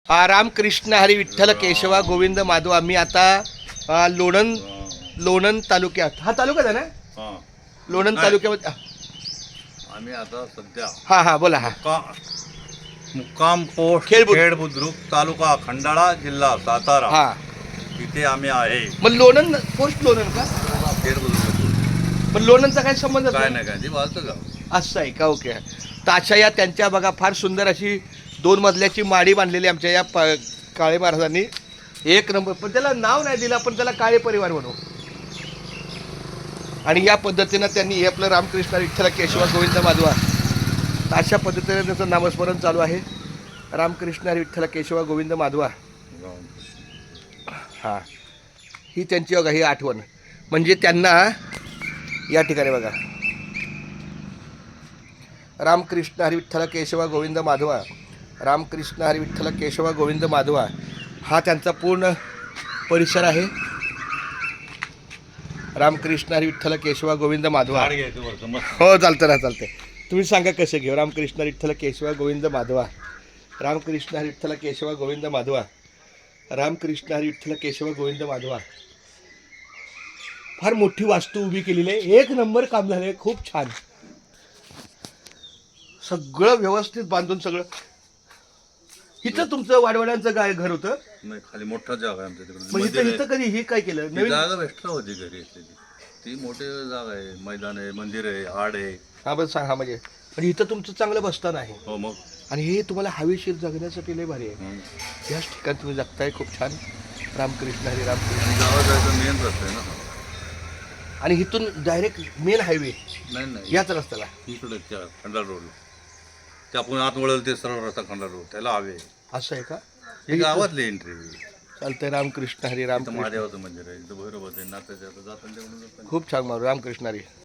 रामकृष्ण हरी विठ्ठल केशवा गोविंद माधव. आम्ही आता लोणंद तालुक्यात, हा तालुका आहे ना, हा. लोणंद नाही. तालुक्यामध्ये. आम्ही आता सध्या हा बोला. हा मुक्काम पोस्ट खेड खेड बुद्रुक तालुका खंडाळा जिल्हा सातारा हा इथे आम्ही आहे. मग लोणंद पोस्ट लोणंद का? खेड बुद्रुक पण लोणंदचा काय संबंध काय नाही काय ती वाजतं का असं आहे का? ओके. तर अशा या त्यांच्या बघा फार सुंदर अशी 2 मजल्याची माडी बांधलेली आमच्या या काळे महाराजांनी. एक नंबर. पण त्याला नाव नाही दिलं, आपण त्याला काळे परिवार म्हणू. आणि या पद्धतीनं त्यांनी हे आपलं रामकृष्ण विठ्ठल केशवा गोविंद माधवा, अशा पद्धतीने त्याचं नामस्मरण चालू आहे. रामकृष्ण विठ्ठल केशवा गोविंद माधवा. हां, ही त्यांची बघा ही आठवण. म्हणजे त्यांना या ठिकाणी बघा रामकृष्ण हरी विठ्ठल केशवा गोविंद माधवा, रामकृष्ण हरी विठ्ठल केशवा गोविंद माधवा हा त्यांचा पूर्ण परिसर आहे. रामकृष्ण हरी विठ्ठल केशवा गोविंद माधवा. हो, चालतं ना, चालतंय. तुम्ही सांगा कसं घेऊ. रामकृष्ण विठ्ठल केशवा गोविंद माधवा, रामकृष्ण हरी विठ्ठल केशवा गोविंद माधवा, रामकृष्ण हरी विठ्ठल केशव गोविंद माधवा. फार मोठी वास्तू उभी केलेली आहे. एक नंबर काम झालंय, खूप छान. सगळं व्यवस्थित बांधून सगळं. इथं तुमचं वाडवड्यांचं काय घर होतं? नाही, खाली मोठा जागा आहे आमच्या तिकडे. मग इथं कधी हे काय केलं ती नवीन? जागा एक्स्ट्रा होती घरी असलेली. ती मोठी जागा आहे, मैदान आहे, मंदिर आहे, आड आहे. हा बस सांग. हा म्हणजे इथं तुमचं चांगलं बसताना आहे. हो मग. आणि हे तुम्हाला हवेशीर जगण्यासाठी लय भारी आहे. याच ठिकाणी तुम्ही जगताय, खूप छान. रामकृष्ण हरी रामकृष्ण. गावात जायचं मेन रस्ता आहे ना. आणि इथून डायरेक्ट मेन हायवे नाही याच रस्त्याला इकडे त्या खंडाळ रोडला ते आपण आत वळलं ते सरळ रस्ता खंडाळ रोड त्याला हवे. असं आहे का? हे गावातली एंट्री. चालतंय. रामकृष्ण हरी रामकृष्ण. महादेवाचं मंदिर आहे इथं, भैरवाचं आहे, नात्याचं जाताना खूप छान. रामकृष्ण हरी.